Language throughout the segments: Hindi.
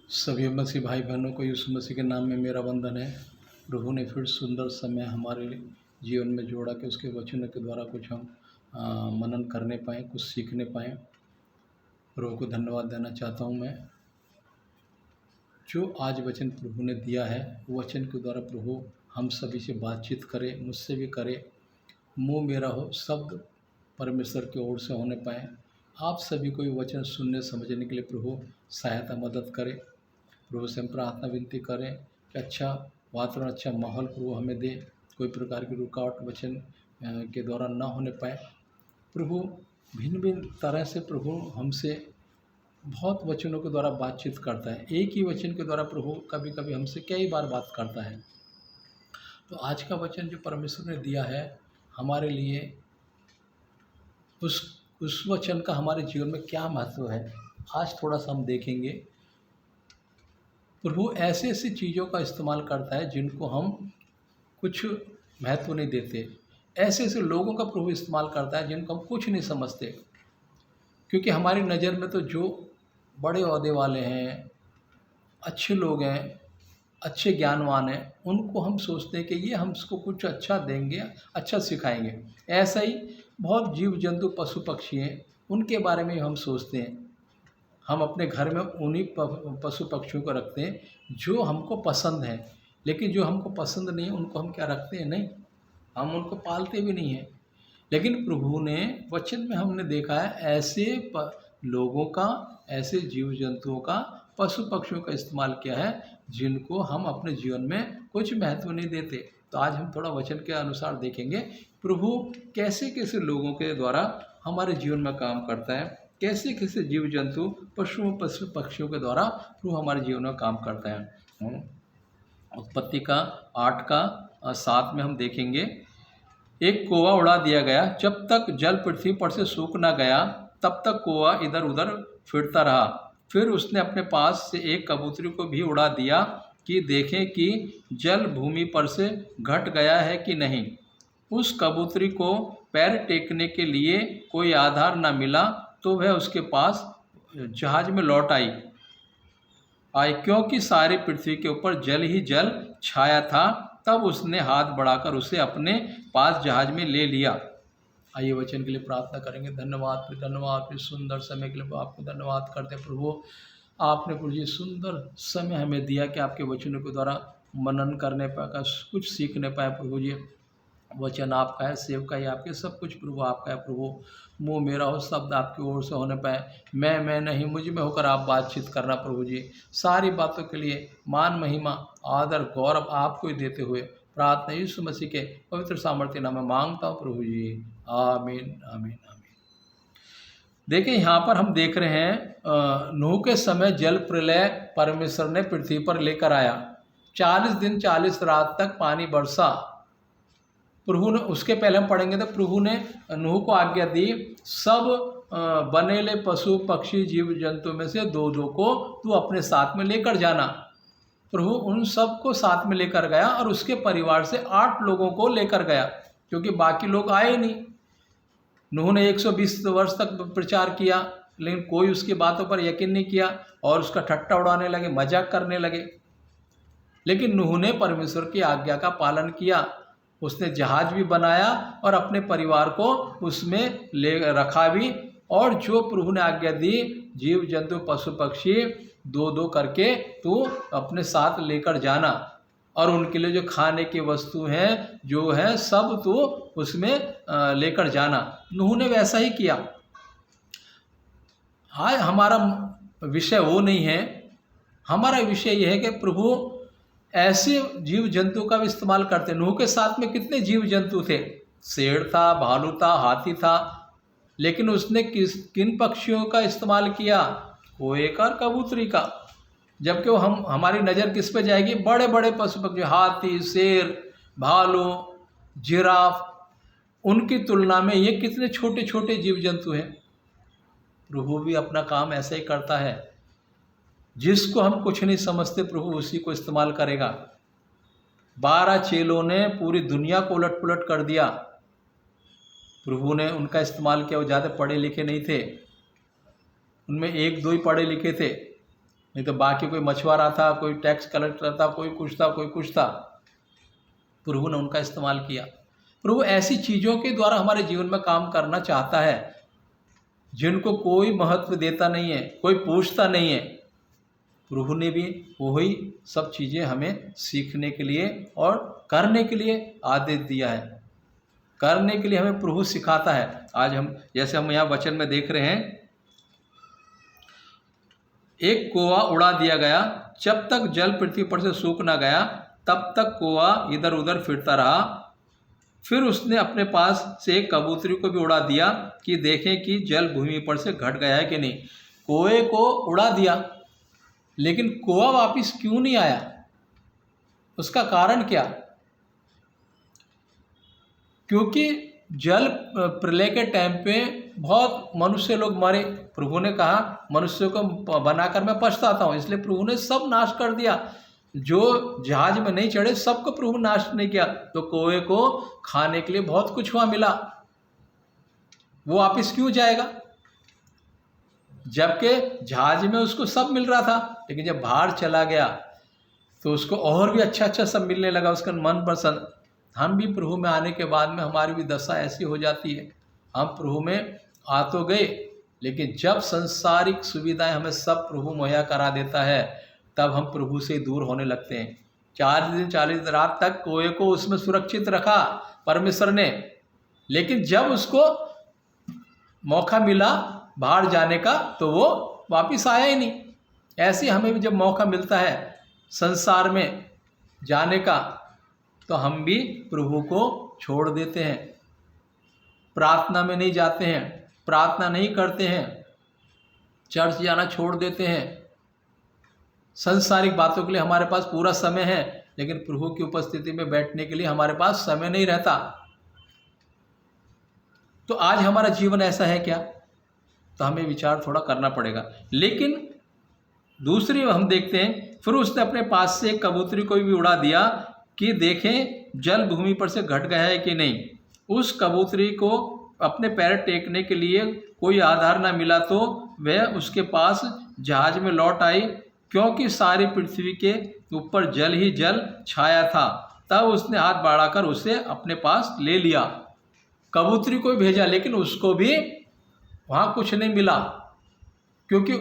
सभी मसीह भाई बहनों को यीशु मसीह के नाम में मेरा वंदन है। प्रभु ने फिर सुंदर समय हमारे जीवन में जोड़ा कि उसके वचनों के द्वारा कुछ हम मनन करने पाएँ, कुछ सीखने पाएँ। प्रभु को धन्यवाद देना चाहता हूँ मैं। जो आज वचन प्रभु ने दिया है, वचन के द्वारा प्रभु हम सभी से बातचीत करे, मुझसे भी करे। मुँह मेरा हो, शब्द परमेश्वर की ओर से होने पाएँ। आप सभी को ये वचन सुनने समझने के लिए प्रभु सहायता मदद करे। प्रभु से हम प्रार्थना विनती करें कि अच्छा वातावरण, अच्छा माहौल प्रभु हमें दे, कोई प्रकार की रुकावट वचन के द्वारा ना होने पाए। प्रभु भिन्न भिन्न तरह से प्रभु हमसे बहुत वचनों के द्वारा बातचीत करता है। एक ही वचन के द्वारा प्रभु कभी कभी हमसे कई बार बात करता है। तो आज का वचन जो परमेश्वर ने दिया है हमारे लिए, उस वचन का हमारे जीवन में क्या महत्व है, आज थोड़ा सा हम देखेंगे। प्रभु ऐसे ऐसी चीज़ों का इस्तेमाल करता है जिनको हम कुछ महत्व नहीं देते। ऐसे ऐसे लोगों का प्रभु इस्तेमाल करता है जिनको हम कुछ नहीं समझते, क्योंकि हमारी नज़र में तो जो बड़े ओहदे वाले हैं, अच्छे लोग हैं, अच्छे ज्ञानवान हैं, उनको हम सोचते हैं कि ये हमको कुछ अच्छा देंगे, अच्छा सिखाएंगे। ऐसा ही बहुत जीव जंतु पशु पक्षी हैं, उनके बारे में हम सोचते हैं। हम अपने घर में उन्हीं पशु पक्षियों को रखते हैं जो हमको पसंद है, लेकिन जो हमको पसंद नहीं है उनको हम क्या रखते हैं? नहीं, हम उनको पालते भी नहीं हैं। लेकिन प्रभु ने वचन में हमने देखा है ऐसे लोगों का, ऐसे जीव जंतुओं का, पशु पक्षियों का इस्तेमाल किया है जिनको हम अपने जीवन में कुछ महत्व नहीं देते। तो आज हम थोड़ा वचन के अनुसार देखेंगे प्रभु कैसे कैसे लोगों के द्वारा हमारे जीवन में काम करता है, कैसे कैसे जीव जंतु पशु पक्षियों के द्वारा प्रभु हमारे जीवन में काम करता है। उत्पत्ति का 8 का 7 में हम देखेंगे, एक कौवा उड़ा दिया गया, जब तक जल पृथ्वी पर से सूख न गया तब तक कौवा इधर उधर फिरता रहा। फिर उसने अपने पास से एक कबूतरी को भी उड़ा दिया कि देखें कि जल भूमि पर से घट गया है कि नहीं। उस कबूतरी को पैर टेकने के लिए कोई आधार न मिला तो वह उसके पास जहाज में लौट आई, क्योंकि सारी पृथ्वी के ऊपर जल ही जल छाया था। तब उसने हाथ बढ़ाकर उसे अपने पास जहाज में ले लिया। आइए वचन के लिए प्रार्थना करेंगे। धन्यवाद सुंदर समय के लिए आपको धन्यवाद करते हैं प्रभु। आपने प्रभु जी सुंदर समय हमें दिया कि आपके वचनों के द्वारा मनन करने पाए, कुछ सीखने पाए। प्रभु जी वचन आपका है, सेवका ही आपके, सब कुछ प्रभु आपका है। प्रभु मुँह मेरा हो, शब्द आपकी ओर से होने पाए। मैं नहीं, मुझ में होकर आप बातचीत करना प्रभु जी। सारी बातों के लिए मान महिमा आदर गौरव आपको ही देते हुए प्रार्थना यीशु मसीह के पवित्र सामर्थ्य नाम में मांगता हूँ प्रभु जी। आमीन आमीन आमीन। देखिए यहाँ पर हम देख रहे हैं नूह के समय जल प्रलय परमेश्वर ने पृथ्वी पर लेकर आया। 40 दिन 40 रात तक पानी बरसा। प्रभु ने, उसके पहले हम पढ़ेंगे तो प्रभु ने नूह को आज्ञा दी, सब बनेले पशु पक्षी जीव जंतु में से 2-2 को तू अपने साथ में लेकर जाना। प्रभु उन सब को साथ में लेकर गया और उसके परिवार से 8 लोगों को लेकर गया, क्योंकि बाकी लोग आए नहीं। नूह ने 120 वर्ष तक प्रचार किया, लेकिन कोई उसकी बातों पर यकीन नहीं किया और उसका ठट्टा उड़ाने लगे, मजाक करने लगे। लेकिन नूह ने परमेश्वर की आज्ञा का पालन किया। उसने जहाज भी बनाया और अपने परिवार को उसमें ले रखा भी, और जो प्रभु ने आज्ञा दी, जीव जंतु पशु पक्षी 2-2 करके तू अपने साथ लेकर जाना, और उनके लिए जो खाने की वस्तु हैं जो है सब तू उसमें लेकर जाना। नूह ने वैसा ही किया। हाँ, हमारा विषय वो नहीं है। हमारा विषय यह है कि प्रभु ऐसे जीव जंतु का भी इस्तेमाल करते। नूह के साथ में कितने जीव जंतु थे? शेर था, भालू था, हाथी था, लेकिन उसने किन पक्षियों का इस्तेमाल किया? कोए का और कबूतरी का। जबकि वो हमारी नज़र किस पे जाएगी? बड़े बड़े पशु पक्षी, हाथी, शेर, भालू, जिराफ, उनकी तुलना में ये कितने छोटे छोटे जीव जंतु हैं। प्रभु भी अपना काम ऐसा ही करता है। जिसको हम कुछ नहीं समझते प्रभु उसी को इस्तेमाल करेगा। 12 चेलों ने पूरी दुनिया को उलट पुलट कर दिया। प्रभु ने उनका इस्तेमाल किया। वो ज़्यादा पढ़े लिखे नहीं थे, उनमें 1-2 ही पढ़े लिखे थे, नहीं तो बाकी कोई मछुआरा था, कोई टैक्स कलेक्टर था, कोई कुछ था, कोई कुछ था। प्रभु ने उनका इस्तेमाल किया। प्रभु ऐसी चीज़ों के द्वारा हमारे जीवन में काम करना चाहता है जिनको कोई महत्व देता नहीं है, कोई पूछता नहीं है। प्रभु ने भी वही सब चीज़ें हमें सीखने के लिए और करने के लिए आदेश दिया है। करने के लिए हमें प्रभु सिखाता है। आज हम जैसे हम यहाँ वचन में देख रहे हैं, एक कौवा उड़ा दिया गया, जब तक जल पृथ्वी पर से सूख ना गया तब तक कौवा इधर उधर फिरता रहा। फिर उसने अपने पास से एक कबूतरी को भी उड़ा दिया कि देखें कि जल भूमि पर से घट गया है कि नहीं। कौवे को उड़ा दिया, लेकिन कौवा वापिस क्यों नहीं आया? उसका कारण क्या? क्योंकि जल प्रलय के टाइम पे बहुत मनुष्य लोग मरे। प्रभु ने कहा मनुष्य को बनाकर मैं पछताता हूँ, इसलिए प्रभु ने सब नाश कर दिया। जो जहाज में नहीं चढ़े सबको प्रभु नाश नहीं किया। तो कौवे को खाने के लिए बहुत कुछ वहाँ मिला, वो वापिस क्यों जाएगा? जबकि जहाज में उसको सब मिल रहा था, लेकिन जब बाहर चला गया तो उसको और भी अच्छा अच्छा सब मिलने लगा, उसका मन पसंद। हम भी प्रभु में आने के बाद में हमारी भी दशा ऐसी हो जाती है। हम प्रभु में आ तो गए, लेकिन जब संसारिक सुविधाएं हमें सब प्रभु मुहैया करा देता है तब हम प्रभु से दूर होने लगते हैं। 40 दिन 40 रात तक कौवे को उसमें सुरक्षित रखा परमेश्वर ने, लेकिन जब उसको मौका मिला बाहर जाने का तो वो वापिस आया ही नहीं। ऐसे हमें भी जब मौका मिलता है संसार में जाने का तो हम भी प्रभु को छोड़ देते हैं, प्रार्थना में नहीं जाते हैं, प्रार्थना नहीं करते हैं, चर्च जाना छोड़ देते हैं। संसारिक बातों के लिए हमारे पास पूरा समय है, लेकिन प्रभु की उपस्थिति में बैठने के लिए हमारे पास समय नहीं रहता। तो आज हमारा जीवन ऐसा है क्या? तो हमें विचार थोड़ा करना पड़ेगा। लेकिन दूसरी हम देखते हैं, फिर उसने अपने पास से एक कबूतरी को भी उड़ा दिया कि देखें जल भूमि पर से घट गया है कि नहीं। उस कबूतरी को अपने पैर टेकने के लिए कोई आधार ना मिला तो वह उसके पास जहाज में लौट आई, क्योंकि सारी पृथ्वी के ऊपर जल ही जल छाया था। तब उसने हाथ बढ़ाकर उसे अपने पास ले लिया। कबूतरी को भेजा, लेकिन उसको भी वहाँ कुछ नहीं मिला, क्योंकि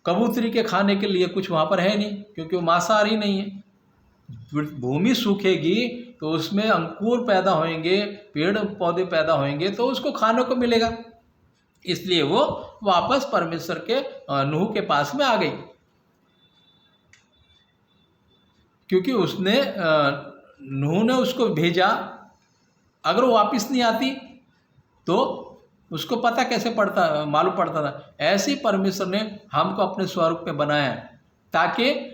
कबूतरी के खाने के लिए कुछ वहाँ पर है नहीं, क्योंकि वो मांसाहारी नहीं है। भूमि सूखेगी तो उसमें अंकुर पैदा होंगे, पेड़ पौधे पैदा होंगे, तो उसको खाने को मिलेगा। इसलिए वो वापस परमेश्वर के नूह के पास में आ गई, क्योंकि उसने नूह ने उसको भेजा। अगर वो वापस नहीं आती तो उसको पता कैसे पड़ता, मालूम पड़ता था। ऐसे ही परमेश्वर ने हमको अपने स्वरूप में बनाया है, ताकि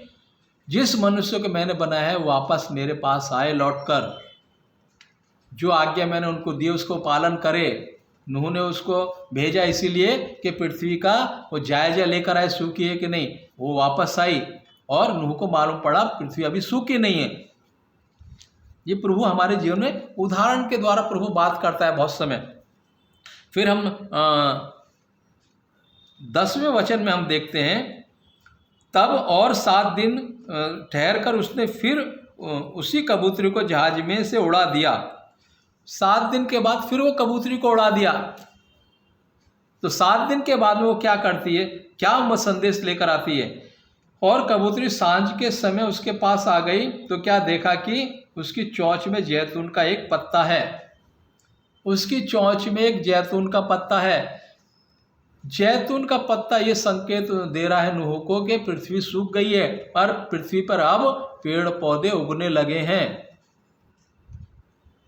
जिस मनुष्य को मैंने बनाया है वो वापस मेरे पास आए लौटकर, जो आज्ञा मैंने उनको दी उसको पालन करे। नूह ने उसको भेजा इसीलिए कि पृथ्वी का वो जायजा लेकर आए सूखी है कि नहीं। वो वापस आई और नूह को मालूम पड़ा पृथ्वी अभी सूखी नहीं है। ये प्रभु हमारे जीवन में उदाहरण के द्वारा प्रभु बात करता है बहुत समय। फिर हम 10वें वचन में हम देखते हैं, तब और 7 दिन ठहर कर उसने फिर उसी कबूतरी को जहाज में से उड़ा दिया। 7 दिन के बाद फिर वो कबूतरी को उड़ा दिया। तो 7 दिन के बाद में वो क्या करती है, क्या संदेश लेकर आती है? और कबूतरी सांझ के समय उसके पास आ गई तो क्या देखा कि उसकी चोंच में जैतून का एक पत्ता है। उसकी चोंच में एक जैतून का पत्ता है। जैतून का पत्ता ये संकेत दे रहा है नूह को कि पृथ्वी सूख गई है और पृथ्वी पर अब पेड़ पौधे उगने लगे हैं।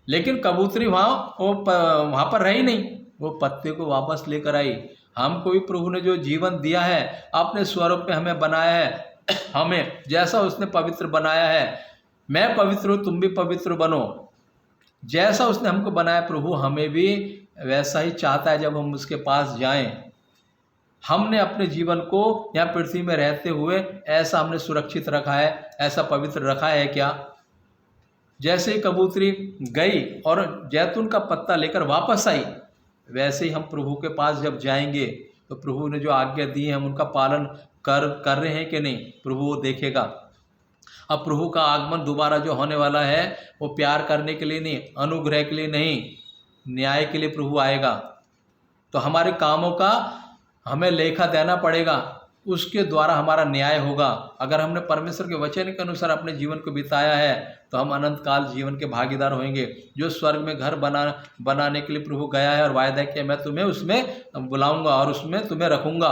लेकिन कबूतरी वहाँ पर रही नहीं, वो पत्ते को वापस लेकर आई। हमको भी प्रभु ने जो जीवन दिया है, अपने स्वरूप में हमें बनाया है, हमें जैसा उसने पवित्र बनाया है, मैं पवित्र हूँ तुम भी पवित्र बनो। जैसा उसने हमको बनाया प्रभु हमें भी वैसा ही चाहता है। जब हम उसके पास जाएं, हमने अपने जीवन को यहाँ पृथ्वी में रहते हुए ऐसा हमने सुरक्षित रखा है, ऐसा पवित्र रखा है क्या? जैसे ही कबूतरी गई और जैतून का पत्ता लेकर वापस आई, वैसे ही हम प्रभु के पास जब जाएंगे तो प्रभु ने जो आज्ञा दी है हम उनका पालन कर रहे हैं कि नहीं, प्रभु वो देखेगा। अब प्रभु का आगमन दोबारा जो होने वाला है वो प्यार करने के लिए नहीं, अनुग्रह के लिए नहीं, न्याय के लिए प्रभु आएगा। तो हमारे कामों का हमें लेखा देना पड़ेगा, उसके द्वारा हमारा न्याय होगा। अगर हमने परमेश्वर के वचन के अनुसार अपने जीवन को बिताया है तो हम अनंत काल जीवन के भागीदार होंगे। जो स्वर्ग में घर बनाने के लिए प्रभु गया है और वायदा किया मैं तुम्हें उसमें बुलाऊंगा और उसमें तुम्हें रखूंगा,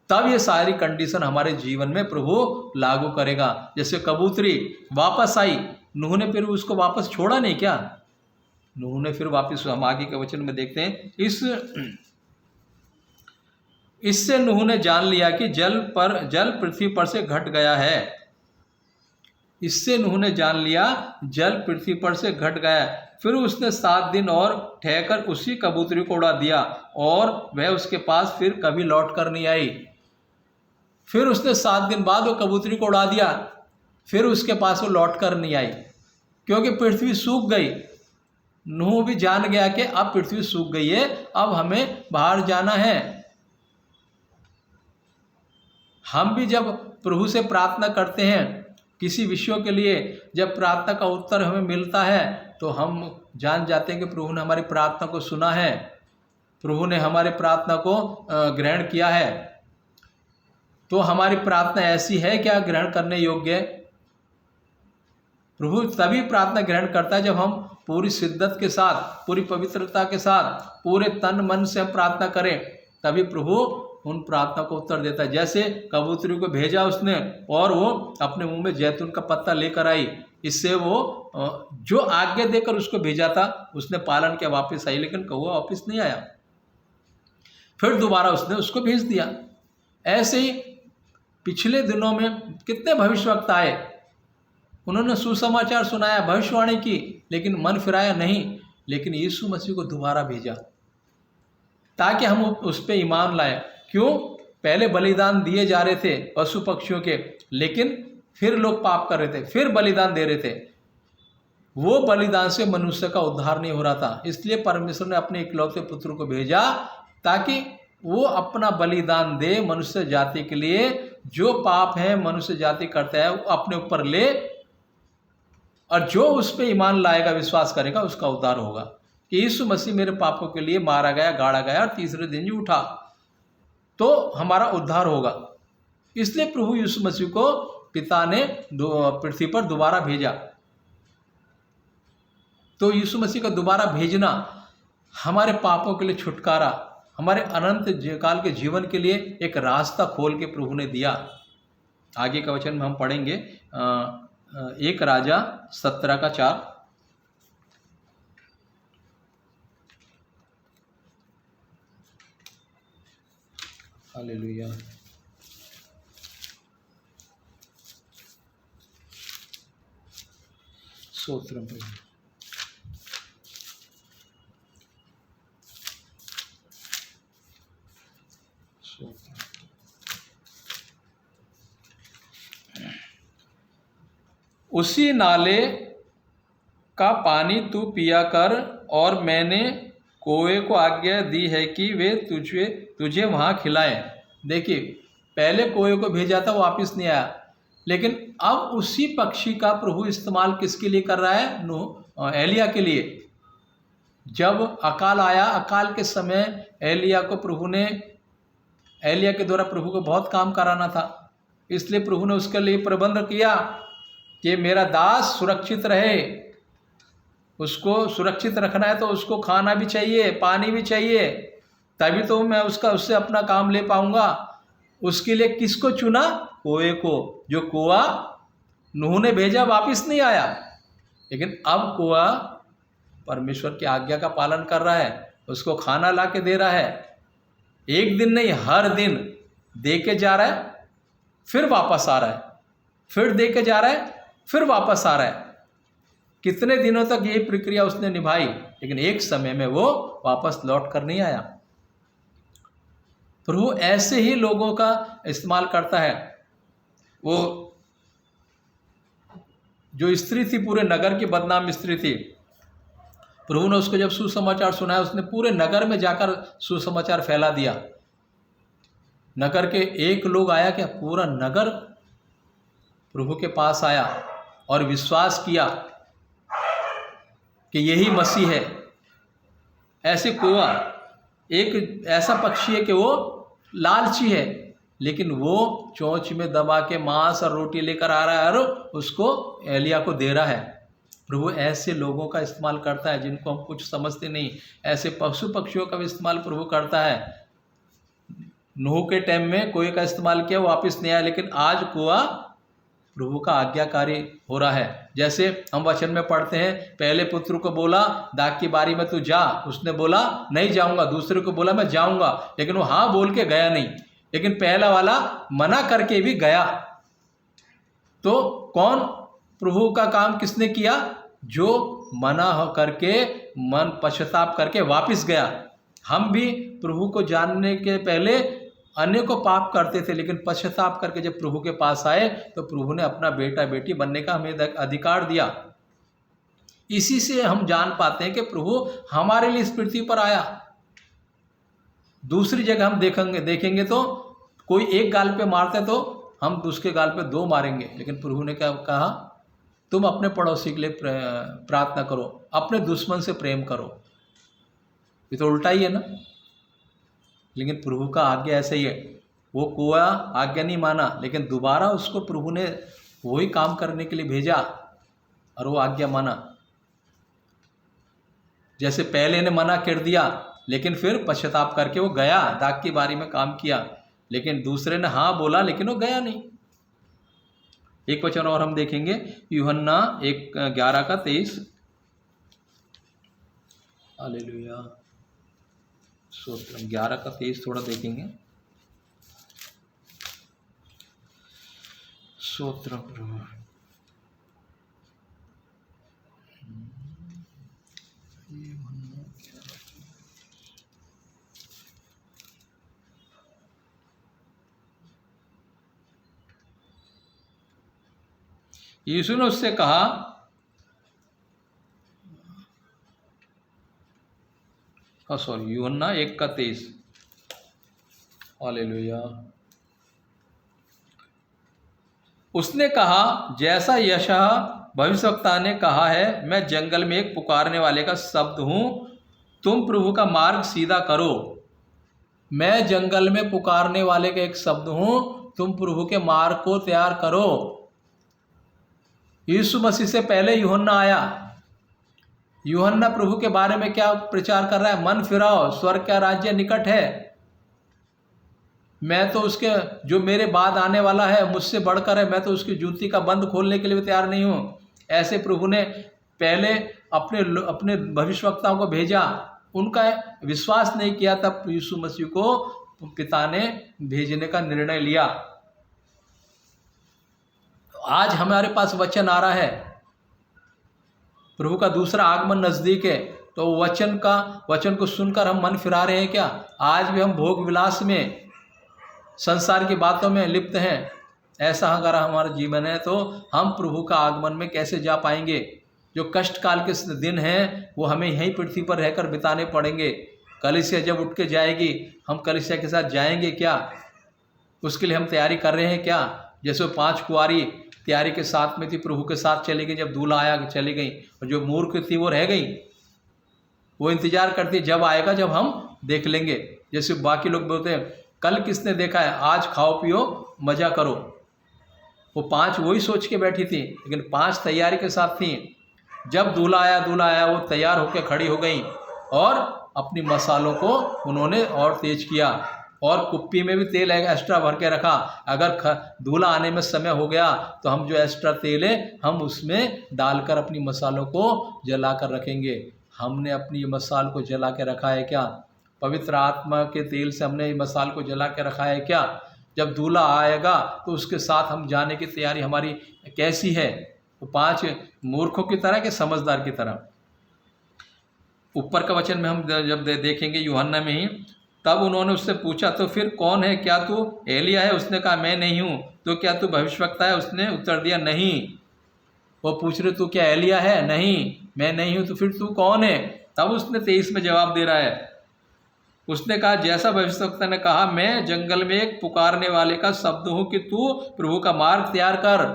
तब ये सारी कंडीशन हमारे जीवन में प्रभु लागू करेगा। जैसे कबूतरी वापस आई, नूह ने फिर उसको वापस छोड़ा नहीं क्या? नूह ने फिर वापस, हम आगे के वचन में देखते हैं, इससे नूह ने जान लिया कि जल पृथ्वी पर से घट गया है। इससे नूह ने जान लिया जल पृथ्वी पर से घट गया। फिर उसने 7 दिन और ठहकर उसी कबूतरी को उड़ा दिया और वह उसके पास फिर कभी लौट कर नहीं आई। फिर उसने 7 दिन बाद वो कबूतरी को उड़ा दिया, फिर उसके पास वो लौट कर नहीं आई, क्योंकि पृथ्वी सूख गई। नूह भी जान गया कि अब पृथ्वी सूख गई है, अब हमें बाहर जाना है। हम भी जब प्रभु से प्रार्थना करते हैं किसी विषयों के लिए, जब प्रार्थना का उत्तर हमें मिलता है तो हम जान जाते हैं कि प्रभु ने हमारी प्रार्थना को सुना है, प्रभु ने हमारी प्रार्थना को ग्रहण किया है। तो हमारी प्रार्थना ऐसी है क्या ग्रहण करने योग्य? प्रभु तभी प्रार्थना ग्रहण करता है जब हम पूरी शिद्दत के साथ, पूरी पवित्रता के साथ, पूरे तन मन से हम प्रार्थना करें, तभी प्रभु उन प्रार्थना को उत्तर देता है। जैसे कबूतरी को भेजा उसने और वो अपने मुंह में जैतून का पत्ता लेकर आई, इससे वो जो आज्ञा देकर उसको भेजा था उसने पालन किया, वापस आई, लेकिन कौवा वापस नहीं आया। फिर दोबारा उसने उसको भेज दिया। ऐसे ही पिछले दिनों में कितने भविष्यवक्ता आए, उन्होंने सुसमाचार सुनाया, भविष्यवाणी की, लेकिन मन फिराया नहीं। लेकिन यीशु मसीह को दोबारा भेजा ताकि हम उस पर ईमान लाएं। क्यों? पहले बलिदान दिए जा रहे थे पशु पक्षियों के, लेकिन फिर लोग पाप कर रहे थे, फिर बलिदान दे रहे थे। वो बलिदान से मनुष्य का उद्धार नहीं हो रहा था, इसलिए परमेश्वर ने अपने इकलौते पुत्र को भेजा ताकि वो अपना बलिदान दे मनुष्य जाति के लिए। जो पाप है मनुष्य जाति करता है वो अपने ऊपर ले, और जो उस पर ईमान लाएगा, विश्वास करेगा, उसका उद्धार होगा कि यीशु मसीह मेरे पापों के लिए मारा गया, गाड़ा गया और तीसरे दिन ही उठा, तो हमारा उद्धार होगा। इसलिए प्रभु यीशु मसीह को पिता ने पृथ्वी पर दोबारा भेजा। तो यीशु मसीह का दोबारा भेजना हमारे पापों के लिए छुटकारा, हमारे अनंत काल के जीवन के लिए एक रास्ता खोल के प्रभु ने दिया। आगे का वचन में हम पढ़ेंगे 1 राजा 17:4। हालेलुया। स्तोत्रम प्रभु। उसी नाले का पानी तू पिया कर, और मैंने कौवे को आज्ञा दी है कि वे तुझे वहाँ खिलाएं। देखिए, पहले कौवे को भेजा था, वापस नहीं आया, लेकिन अब उसी पक्षी का प्रभु इस्तेमाल किसके लिए कर रहा है? एलिया के लिए। जब अकाल आया, अकाल के समय एलिया के द्वारा प्रभु को बहुत काम कराना था, इसलिए प्रभु ने उसके लिए प्रबंध किया कि मेरा दास सुरक्षित रहे। उसको सुरक्षित रखना है तो उसको खाना भी चाहिए, पानी भी चाहिए, तभी तो मैं उससे अपना काम ले पाऊंगा। उसके लिए किसको चुना? कौवे को। जो कौवा नूह ने भेजा, वापस नहीं आया, लेकिन अब कौवा परमेश्वर की आज्ञा का पालन कर रहा है, उसको खाना ला के दे रहा है। एक दिन नहीं, हर दिन दे के जा रहा है, फिर वापस आ रहा है, फिर दे के जा रहा है, फिर वापस आ रहा है। कितने दिनों तक यही प्रक्रिया उसने निभाई, लेकिन एक समय में वो वापस लौट कर नहीं आया। प्रभु ऐसे ही लोगों का इस्तेमाल करता है। वो जो स्त्री थी, पूरे नगर की बदनाम स्त्री थी, प्रभु ने उसको जब सुसमाचार सुनाया, उसने पूरे नगर में जाकर सुसमाचार फैला दिया। नगर के एक लोग आया क्या, पूरा नगर प्रभु के पास आया और विश्वास किया कि यही मसीह है। ऐसे कौवा एक ऐसा पक्षी है कि वो लालची है, लेकिन वो चोंच में दबा के मांस और रोटी लेकर आ रहा है और उसको एलिया को दे रहा है। प्रभु ऐसे लोगों का इस्तेमाल करता है जिनको हम कुछ समझते नहीं। ऐसे पशु पक्षियों का भी इस्तेमाल प्रभु करता है। नूह के टाइम में कुएं का इस्तेमाल किया, वापस नहीं आया, लेकिन आज कुआं प्रभु का आज्ञाकारी हो रहा है। जैसे हम वचन में पढ़ते हैं, पहले पुत्र को बोला दाख की बारी में तू जा, उसने बोला नहीं जाऊंगा। दूसरे को बोला मैं जाऊंगा, लेकिन वो हाँ बोल के गया नहीं। लेकिन पहला वाला मना करके भी गया। तो कौन प्रभु का काम किसने किया? जो मना करके मन पश्चाताप करके वापस गया। हम भी प्रभु को जानने के पहले अन्य को पाप करते थे, लेकिन पश्चाताप करके जब प्रभु के पास आए तो प्रभु ने अपना बेटा बेटी बनने का हमें अधिकार दिया। इसी से हम जान पाते हैं कि प्रभु हमारे लिए इस पृथ्वी पर आया। दूसरी जगह हम देखेंगे तो कोई एक गाल पे मारते तो हम दूसरे गाल पे दो मारेंगे, लेकिन प्रभु ने क्या कहा? तुम अपने पड़ोसी के लिए प्रार्थना करो, अपने दुश्मन से प्रेम करो। ये तो उल्टा ही है ना। लेकिन प्रभु का आज्ञा ऐसे ही है। वो कुआं आज्ञा नहीं माना, लेकिन दोबारा उसको प्रभु ने वही काम करने के लिए भेजा और वो आज्ञा माना। जैसे पहले ने मना कर दिया, लेकिन फिर पश्चाताप करके वो गया, दाख की बारी में काम किया। लेकिन दूसरे ने हाँ बोला, लेकिन वो गया नहीं। एक वचन और हम देखेंगे, यूहन्ना 1:11-23। हालेलुया, स्तोत्रम। 11-23 थोड़ा देखेंगे। स्तोत्रम प्रभु। यीशु ने उससे कहा, यूहन्ना 1:23। हालेलुया। उसने कहा, जैसा यशायाह भविष्यवक्ता ने कहा है, मैं जंगल में एक पुकारने वाले का शब्द हूँ, तुम प्रभु का मार्ग सीधा करो। मैं जंगल में पुकारने वाले का एक शब्द हूँ, तुम प्रभु के मार्ग को तैयार करो। यीशु मसीह से पहले यूहन्ना आया। यूहन्ना प्रभु के बारे में क्या प्रचार कर रहा है? मन फिराओ, स्वर्ग का राज्य निकट है। मैं तो उसके, जो मेरे बाद आने वाला है मुझसे बढ़कर है, मैं तो उसकी जूती का बंद खोलने के लिए भी तैयार नहीं हूँ। ऐसे प्रभु ने पहले अपने भविष्यवक्ताओं को भेजा, उनका विश्वास नहीं किया, तब यीशु मसीह को पिता ने भेजने का निर्णय लिया। आज हमारे पास वचन आ रहा है, प्रभु का दूसरा आगमन नजदीक है, तो वचन को सुनकर हम मन फिरा रहे हैं क्या? आज भी हम भोग विलास में, संसार की बातों में लिप्त हैं। ऐसा अगर हमारा जीवन है तो हम प्रभु का आगमन में कैसे जा पाएंगे? जो कष्ट काल के दिन हैं वो हमें यहीं पृथ्वी पर रहकर बिताने पड़ेंगे। कलीसिया जब उठ के जाएगी, हम कलीसिया के साथ जाएंगे क्या? उसके लिए हम तैयारी कर रहे हैं क्या? जैसे 5 कुंवारी तैयारी के साथ में थी, प्रभु के साथ चली गई, जब दूल्हा आया चली गई, और जो मूर्ख थी वो रह गई। वो इंतजार करती जब आएगा, जब हम देख लेंगे। जैसे बाकी लोग बोलते हैं, कल किसने देखा है, आज खाओ पियो मजा करो। वो 5 वही सोच के बैठी थी, लेकिन 5 तैयारी के साथ थी। जब दूल्हा आया वो तैयार होकर खड़ी हो गई और अपनी मसालों को उन्होंने और तेज किया, और कुप्पी में भी तेल एक्स्ट्रा भर के रखा। अगर दूल्हा आने में समय हो गया तो हम जो एक्स्ट्रा तेल है हम उसमें डालकर अपनी मसालों को जला कर रखेंगे। हमने अपनी मसाल को जला के रखा है क्या? पवित्र आत्मा के तेल से हमने मसाल को जला के रखा है क्या? जब दूल्हा आएगा तो उसके साथ हम जाने की तैयारी हमारी कैसी है? तो 5 मूर्खों की तरह कि समझदार की तरह? ऊपर का वचन में हम जब देखेंगे यूहन्ना में ही, तब उन्होंने उससे पूछा, तो फिर कौन है? क्या तू एलिया है? उसने कहा, मैं नहीं हूँ। तो क्या तू भविष्यवक्ता है? उसने उत्तर दिया, नहीं। वो पूछ रहे, तू क्या एलिया है? नहीं, मैं नहीं हूँ। तो फिर तू कौन है? तब उसने 23 में जवाब दे रहा है, उसने कहा, जैसा भविष्यवक्ता ने कहा, मैं जंगल में एक पुकारने वाले का शब्द हूं कि तू प्रभु का मार्ग तैयार कर।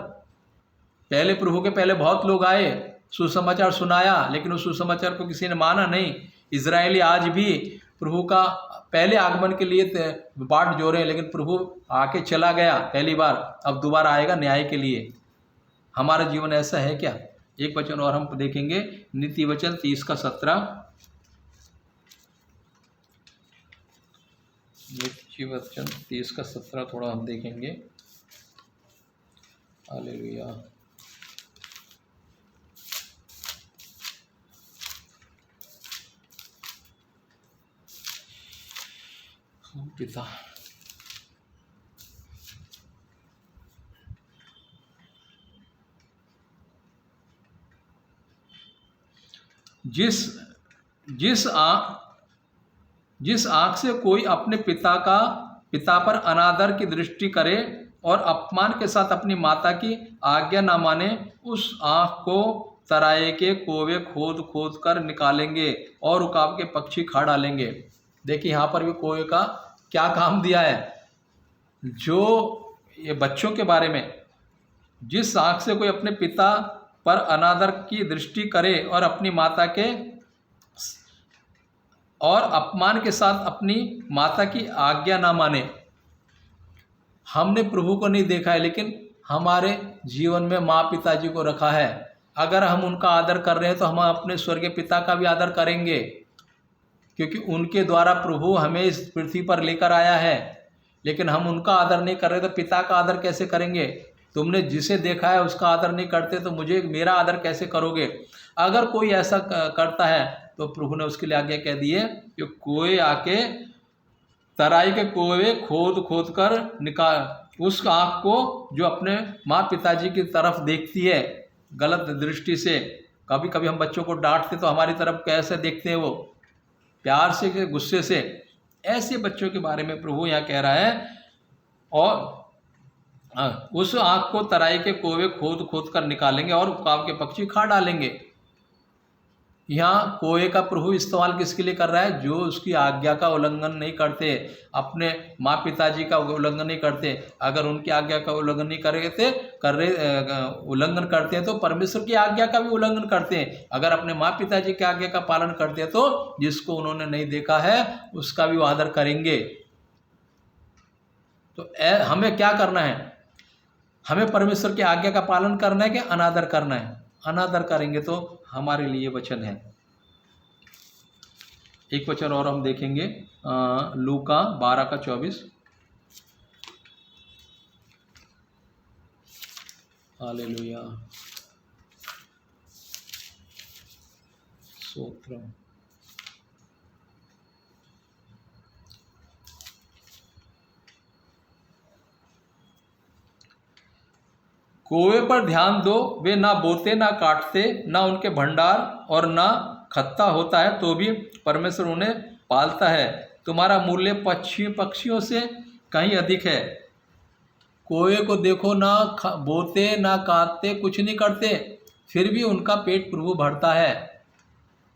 पहले प्रभु के पहले बहुत लोग आए, सुसमाचार सुनाया, लेकिन उस सुसमाचार को किसी ने माना नहीं। इजरायली आज भी प्रभु का पहले आगमन के लिए बाट जोड़े, लेकिन प्रभु आके चला गया पहली बार, अब दोबारा आएगा न्याय के लिए। हमारा जीवन ऐसा है क्या? एक वचन और हम देखेंगे, नीति वचन 30 का 17। नीति वचन 30 का 17 थोड़ा हम देखेंगे। हालेलुया। पिता, जिस आंख से कोई अपने पिता पर अनादर की दृष्टि करे और अपमान के साथ अपनी माता की आज्ञा न माने, उस आंख को तराई के कोवे खोद खोद कर निकालेंगे और उकाब के पक्षी खा डालेंगे। देखिए यहाँ पर भी कोवे का क्या काम दिया है, जो ये बच्चों के बारे में, जिस आंख से कोई अपने पिता पर अनादर की दृष्टि करे और अपनी माता के और अपमान के साथ अपनी माता की आज्ञा ना माने। हमने प्रभु को नहीं देखा है, लेकिन हमारे जीवन में माँ पिताजी को रखा है। अगर हम उनका आदर कर रहे हैं तो हम अपने स्वर्गीय पिता का भी आदर करेंगे, क्योंकि उनके द्वारा प्रभु हमें इस पृथ्वी पर लेकर आया है। लेकिन हम उनका आदर नहीं कर रहे तो पिता का आदर कैसे करेंगे? तुमने जिसे देखा है उसका आदर नहीं करते तो मुझे मेरा आदर कैसे करोगे? अगर कोई ऐसा करता है तो प्रभु ने उसके लिए आज्ञा कह दी है कि कोई आके तराई के कोवे खोद खोद कर निकाल उस आँख को जो अपने माँ पिताजी की तरफ देखती है गलत दृष्टि से। कभी कभी हम बच्चों को डांटते तो हमारी तरफ कैसे देखते हैं, वो प्यार से, गुस्से से। ऐसे बच्चों के बारे में प्रभु यहाँ कह रहा है, और उस आँख को तराई के कोवे खोद खोद कर निकालेंगे और उकाब के पक्षी खा डालेंगे। यहाँ कोए का प्रभु इस्तेमाल किसके लिए कर रहा है? जो उसकी आज्ञा का उल्लंघन नहीं करते, अपने माँ पिताजी का उल्लंघन नहीं करते। अगर उनकी आज्ञा का उल्लंघन नहीं उल्लंघन करते हैं तो परमेश्वर की आज्ञा का भी उल्लंघन करते हैं। अगर अपने माँ पिताजी की आज्ञा का पालन करते हैं तो जिसको उन्होंने नहीं देखा है उसका भी वो आदर करेंगे। तो हमें क्या करना है? हमें परमेश्वर की आज्ञा का पालन करना है कि अनादर करना है? अनादर करेंगे तो हमारे लिए वचन है। एक वचन और हम देखेंगे, लूका 12 का 24। हालेलुया, स्तोत्र। कोवे पर ध्यान दो, वे ना बोते ना काटते, ना उनके भंडार और ना खत्ता होता है, तो भी परमेश्वर उन्हें पालता है। तुम्हारा मूल्य पक्षियों से कहीं अधिक है। कोवे को देखो, ना बोते ना काटते, कुछ नहीं करते, फिर भी उनका पेट प्रभु भरता है।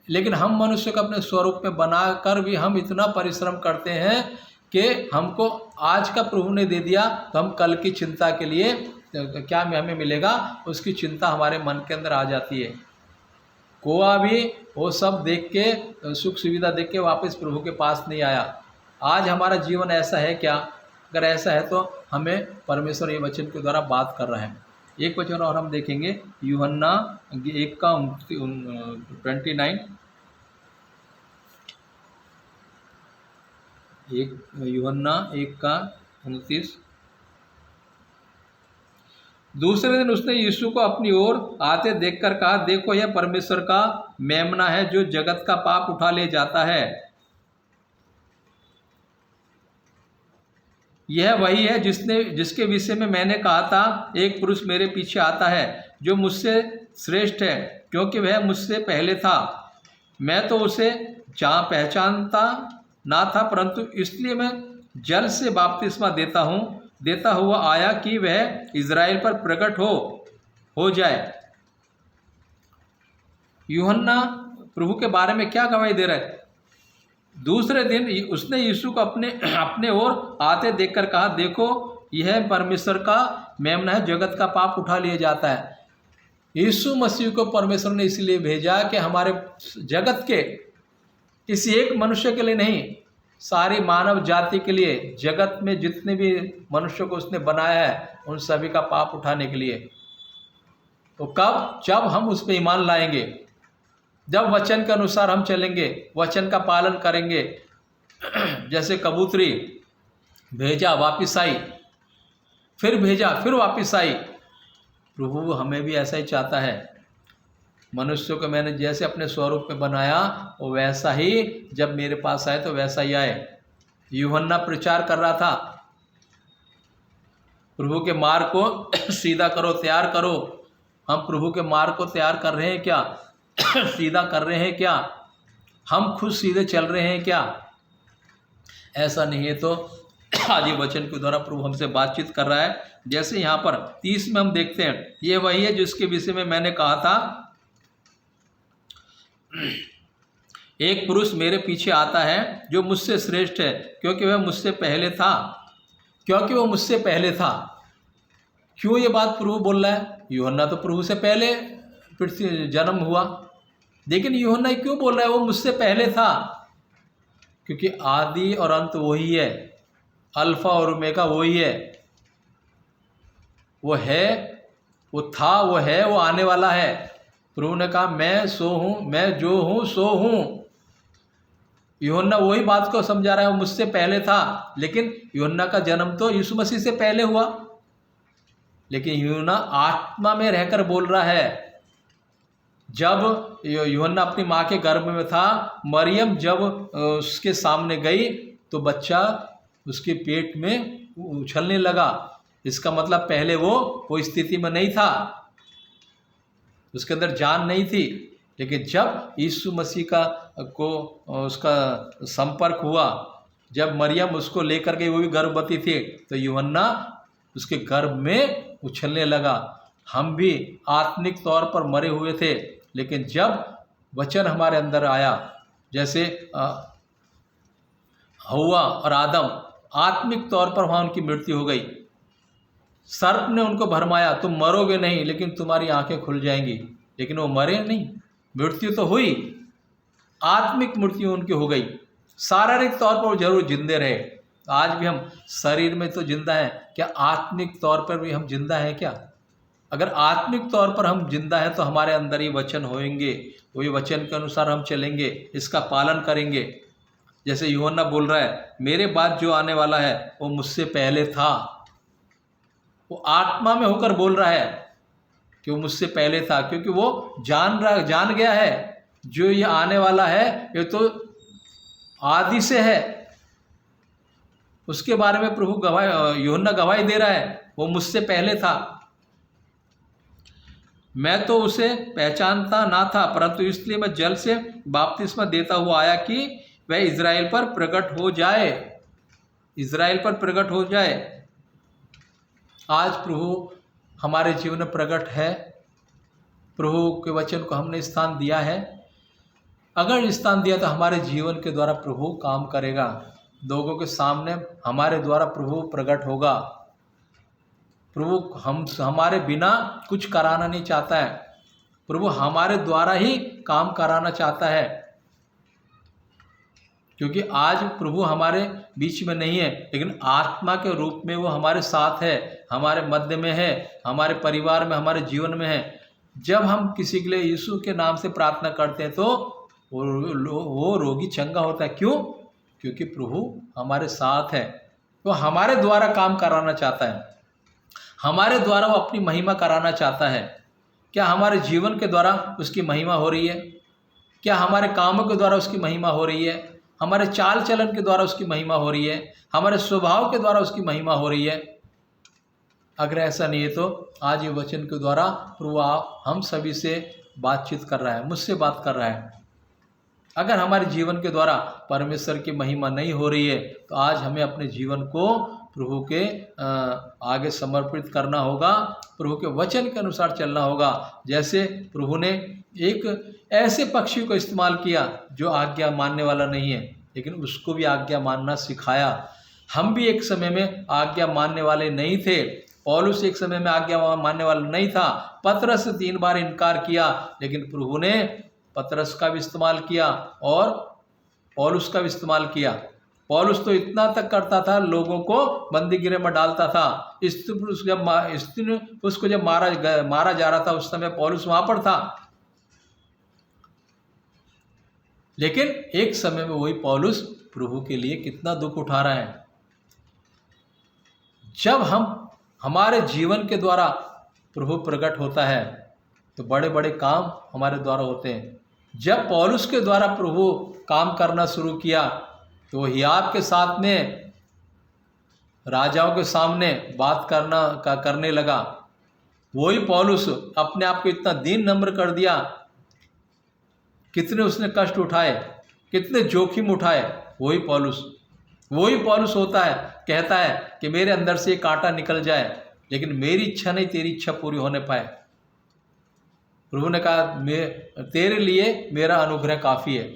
लेकिन हम मनुष्य को अपने स्वरूप में बनाकर भी हम इतना परिश्रम करते हैं कि हमको आज का प्रभु ने दे दिया तो हम कल की चिंता के लिए क्या हमें मिलेगा उसकी चिंता हमारे मन के अंदर आ जाती है। कोआ भी वो सब देख के, सुख सुविधा देख के वापस प्रभु के पास नहीं आया। आज हमारा जीवन ऐसा है क्या? अगर ऐसा है तो हमें परमेश्वर ये वचन के द्वारा बात कर रहा है। एक वचन और हम देखेंगे, यूहन्ना 1 का 29। यूहन्ना 1 का 29। दूसरे दिन उसने यीशु को अपनी ओर आते देखकर कहा, देखो यह परमेश्वर का मेमना है जो जगत का पाप उठा ले जाता है। यह वही है जिसके विषय में मैंने कहा था, एक पुरुष मेरे पीछे आता है जो मुझसे श्रेष्ठ है, क्योंकि वह मुझसे पहले था। मैं तो उसे पहचानता ना था, परंतु इसलिए मैं जल से बपतिस्मा देता हुआ आया कि वह इज़राइल पर प्रकट हो जाए। यूहन्ना प्रभु के बारे में क्या गवाही दे रहा है? दूसरे दिन उसने यीशु को अपने ओर आते देखकर कहा, देखो यह परमेश्वर का मेमना है, जगत का पाप उठा लिया जाता है। यीशु मसीह को परमेश्वर ने इसलिए भेजा कि हमारे जगत के किसी एक मनुष्य के लिए नहीं, सारी मानव जाति के लिए, जगत में जितने भी मनुष्य को उसने बनाया है उन सभी का पाप उठाने के लिए। तो कब? जब हम उस पर ईमान लाएंगे, जब वचन के अनुसार हम चलेंगे, वचन का पालन करेंगे। जैसे कबूतरी भेजा वापिस आई, फिर भेजा फिर वापिस आई। प्रभु हमें भी ऐसा ही चाहता है। मनुष्य को मैंने जैसे अपने स्वरूप में बनाया वो वैसा ही जब मेरे पास आए तो वैसा ही आए। यूहन्ना प्रचार कर रहा था, प्रभु के मार्ग को सीधा करो, तैयार करो। हम प्रभु के मार्ग को तैयार कर रहे हैं क्या? सीधा कर रहे हैं क्या? हम खुद सीधे चल रहे हैं क्या? ऐसा नहीं है तो आज ये वचन के द्वारा प्रभु हमसे बातचीत कर रहा है। जैसे यहाँ पर 30 में हम देखते हैं, ये वही है जिसके विषय में मैंने कहा था, एक पुरुष मेरे पीछे आता है जो मुझसे श्रेष्ठ है, क्योंकि वह मुझसे पहले था। क्योंकि वो मुझसे पहले था। क्यों ये बात प्रभु बोल रहा है? यूहन्ना तो प्रभु से पहले पृथ्वी जन्म हुआ, लेकिन यूहन्ना क्यों बोल रहा है वो मुझसे पहले था? क्योंकि आदि और अंत वही है, अल्फा और ओमेगा वही है। वो है, वो था, वो है, वो आने वाला है। प्रभु ने कहा मैं सो हूँ, मैं जो हूँ सो हूँ। यूहन्ना वही बात को समझा रहा है, वो मुझसे पहले था। लेकिन यूहन्ना का जन्म तो यीशु मसीह से पहले हुआ, लेकिन यूहन्ना आत्मा में रहकर बोल रहा है। जब यूहन्ना अपनी माँ के गर्भ में था, मरियम जब उसके सामने गई तो बच्चा उसके पेट में उछलने लगा। इसका मतलब पहले वो स्थिति में नहीं था, उसके अंदर जान नहीं थी। लेकिन जब यीशु मसीह को उसका संपर्क हुआ, जब मरियम उसको लेकर गई, वो भी गर्भवती थी, तो यूहन्ना उसके गर्भ में उछलने लगा। हम भी आत्मिक तौर पर मरे हुए थे, लेकिन जब वचन हमारे अंदर आया, जैसे हव्वा और आदम, आत्मिक तौर पर वहाँ उनकी मृत्यु हो गई। सर्प ने उनको भरमाया, तुम मरोगे नहीं लेकिन तुम्हारी आंखें खुल जाएंगी, लेकिन वो मरे नहीं। मृत्यु तो हुई, आत्मिक मृत्यु उनकी हो गई। शारीरिक तौर पर वो जरूर जिंदे रहे। आज भी हम शरीर में तो जिंदा हैं, क्या आत्मिक तौर पर भी हम जिंदा हैं क्या? अगर आत्मिक तौर पर हम जिंदा हैं तो हमारे अंदर ये वचन होंगे, वही वचन के अनुसार हम चलेंगे, इसका पालन करेंगे। जैसे यूहन्ना बोल रहा है, मेरे बाद जो आने वाला है वो मुझसे पहले था। वो आत्मा में होकर बोल रहा है कि वो मुझसे पहले था, क्योंकि वो जान गया है जो ये आने वाला है ये तो आदि से है। उसके बारे में प्रभु यूहन्ना गवाही दे रहा है, वो मुझसे पहले था। मैं तो उसे पहचानता ना था, परंतु इसलिए मैं जल से बपतिस्मा देता हुआ आया कि वह इज़राइल पर प्रकट हो जाए, इज़राइल पर प्रकट हो जाए। आज प्रभु हमारे जीवन में प्रकट है। प्रभु के वचन को हमने स्थान दिया है। अगर स्थान दिया तो हमारे जीवन के द्वारा प्रभु काम करेगा। लोगों के सामने हमारे द्वारा प्रभु प्रकट होगा। प्रभु हमारे बिना कुछ कराना नहीं चाहता है। प्रभु हमारे द्वारा ही काम कराना चाहता है, क्योंकि आज प्रभु हमारे बीच में नहीं है, लेकिन आत्मा के रूप में वो हमारे साथ है, हमारे मध्य में है, हमारे परिवार में, हमारे जीवन में है। जब हम किसी के लिए यीशु के नाम से प्रार्थना करते हैं तो वो रोगी चंगा होता है। क्यों? क्योंकि प्रभु हमारे साथ है। वो हमारे द्वारा काम कराना चाहता है, हमारे द्वारा वो अपनी महिमा कराना चाहता है। क्या हमारे जीवन के द्वारा उसकी महिमा हो रही है? क्या हमारे कामों के द्वारा उसकी महिमा हो रही है? हमारे चाल चलन के द्वारा उसकी महिमा हो रही है? हमारे स्वभाव के द्वारा उसकी महिमा हो रही है? अगर ऐसा नहीं है तो आज ये वचन के द्वारा प्रभु हम सभी से बातचीत कर रहा है, मुझसे बात कर रहा है। अगर हमारे जीवन के द्वारा परमेश्वर की महिमा नहीं हो रही है तो आज हमें अपने जीवन को प्रभु के आगे समर्पित करना होगा, प्रभु के वचन के अनुसार चलना होगा। जैसे प्रभु ने एक ऐसे पक्षी को इस्तेमाल किया जो आज्ञा मानने वाला नहीं है, लेकिन उसको भी आज्ञा मानना सिखाया। हम भी एक समय में आज्ञा मानने वाले नहीं थे। पौलुस एक समय में आज्ञा मानने वाला नहीं था। पतरस 3 बार इनकार किया, लेकिन प्रभु ने पतरस का भी इस्तेमाल किया और पौलुस का भी इस्तेमाल किया। पौलुस तो इतना तक करता था, लोगों को बंदी गृह में डालता था। स्त्री पुरुष को जब मारा जा रहा था, उस समय पौलुस वहां पर था। लेकिन एक समय में वही पौलुस प्रभु के लिए कितना दुख उठा रहा है। जब हमारे जीवन के द्वारा प्रभु प्रकट होता है तो बड़े बड़े काम हमारे द्वारा होते हैं। जब पौलुस के द्वारा प्रभु काम करना शुरू किया तो हियाव के साथ में राजाओं के सामने बात करने लगा। वही पौलुस अपने आप को इतना दीन नम्र कर दिया। कितने उसने कष्ट उठाए, कितने जोखिम उठाए। वही पौलुस होता है, कहता है कि मेरे अंदर से कांटा निकल जाए, लेकिन मेरी इच्छा नहीं, तेरी इच्छा पूरी होने पाए। प्रभु ने कहा तेरे लिए मेरा अनुग्रह काफ़ी है।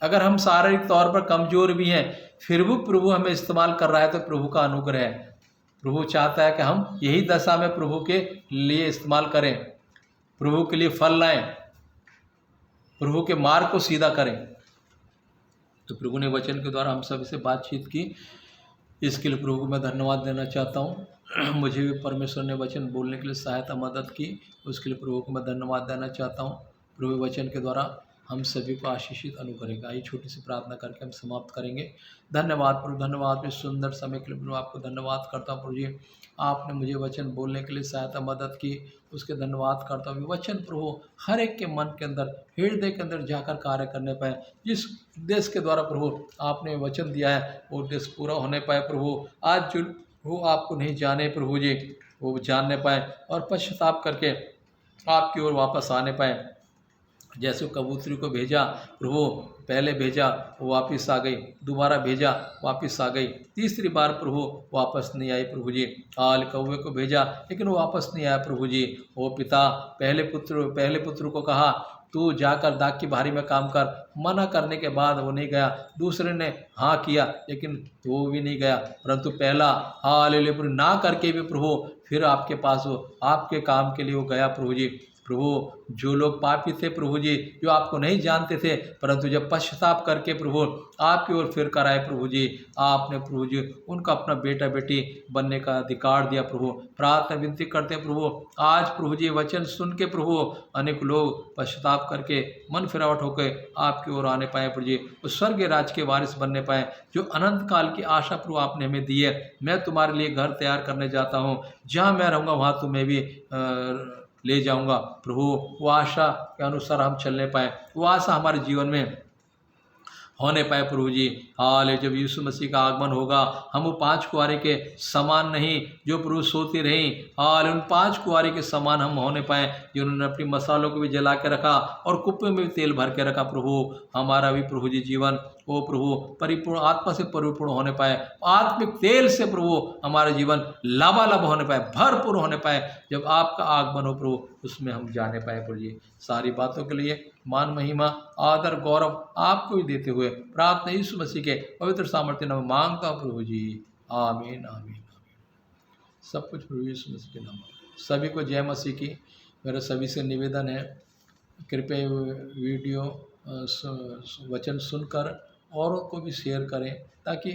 अगर हम शारीरिक तौर पर कमज़ोर भी हैं, फिर भी प्रभु हमें इस्तेमाल कर रहा है तो प्रभु का अनुग्रह है। प्रभु चाहता है कि हम यही दशा में प्रभु के लिए इस्तेमाल करें, प्रभु के लिए फल लाएं, प्रभु के मार्ग को सीधा करें। तो प्रभु ने वचन के द्वारा हम सब से बातचीत की, इसके लिए प्रभु को मैं धन्यवाद देना चाहता हूँ। मुझे भी परमेश्वर ने वचन बोलने के लिए सहायता मदद की, उसके लिए प्रभु को मैं धन्यवाद देना चाहता हूँ। प्रभु वचन के द्वारा हम सभी को आशीषित अनुकरेगा। आइए छोटी सी प्रार्थना करके हम समाप्त करेंगे। धन्यवाद प्रभु, धन्यवाद इस सुंदर समय के लिए प्रभु आपको धन्यवाद करता हूँ। प्रभु जी, आपने मुझे वचन बोलने के लिए सहायता मदद की, उसके धन्यवाद करता हूँ। वचन प्रभु हर एक के मन के अंदर, हृदय के अंदर जाकर कार्य करने पाए। जिस उद्देश्य के द्वारा प्रभु आपने वचन दिया है वो उद्देश्य पूरा होने पाए। प्रभु आज जो वो आपको नहीं जाने प्रभु जी, वो जानने पाए और पश्चाताप करके आपकी ओर वापस आने पाए। जैसे कबूतरी को भेजा प्रभु, पहले भेजा वो वापस आ गई, दोबारा भेजा वापस आ गई, तीसरी बार प्रभु वापस नहीं आई प्रभु जी। हाल कौवे को भेजा लेकिन वो वापस नहीं आया प्रभु जी। वो पिता पहले पुत्र को कहा तू जाकर दाख की बारी में काम कर, मना करने के बाद वो नहीं गया। दूसरे ने हाँ किया लेकिन वो भी नहीं गया, परंतु पहला हालेलुया ना करके भी प्रभु फिर आपके पास वो आपके काम के लिए वो गया प्रभु जी। प्रभु जो लोग पापी थे प्रभु जी, जो आपको नहीं जानते थे, परंतु जब पश्चाताप करके प्रभु आपकी ओर फिर कर आए प्रभु जी, आपने प्रभु जी उनका अपना बेटा बेटी बनने का अधिकार दिया। प्रभु प्रार्थना विनती करते हैं प्रभु, आज प्रभु जी वचन सुन के प्रभु अनेक लोग पश्चाताप करके मन फिरावट होकर आपकी ओर आने पाए प्रभु जी, उस स्वर्ग राज्य के वारिस बनने पाए जो अनंत काल की आशा प्रभु आपने हमें दी है। मैं तुम्हारे लिए घर तैयार करने जाता हूँ, जहाँ मैं रहूँगा वहाँ तुम्हें भी ले जाऊंगा। प्रभु वो आशा के अनुसार हम चलने पाए, वो आशा हमारे जीवन में होने पाए प्रभु जी। हाल जब यीशु मसीह का आगमन होगा, हम वो 5 कुआरे के समान नहीं जो प्रभु सोती रहीं, हाल उन 5 कुआरे के समान हम होने पाए जिन्होंने अपनी मसालों को भी जला के रखा और कुप्पे में भी तेल भर के रखा। प्रभु हमारा भी प्रभु जी जीवन वो प्रभु परिपूर्ण आत्मा से परिपूर्ण होने पाए, आत्मिक तेल से प्रभु हमारा जीवन लबालब होने पाए, भरपूर होने पाए। जब आपका आगमन हो प्रभु उसमें हम जाने पाए प्रभु जी। सारी बातों के लिए मान महिमा आदर गौरव आपको ही देते हुए प्रार्थना यीशु मसीह के पवित्र सामर्थ्य नाम मांगता हूँ प्रभु जी, आमीन आमीन आमीन। सब कुछ प्रभु यीशु मसीह के नाम। सभी को जय मसीह की मेरा सभी से निवेदन है, कृपया वीडियो वचन सुनकर औरों को भी शेयर करें ताकि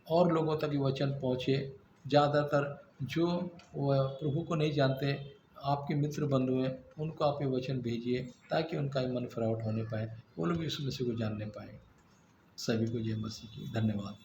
और लोगों तक ये वचन पहुँचे। ज़्यादातर जो प्रभु को नहीं जानते आपके मित्र बंधु हैं उनको आप ये वचन भेजिए ताकि उनका मन फिरावट होने पाए, वो लोग यीशु मसीह को जानने पाए। सभी को जय मसीह की। धन्यवाद।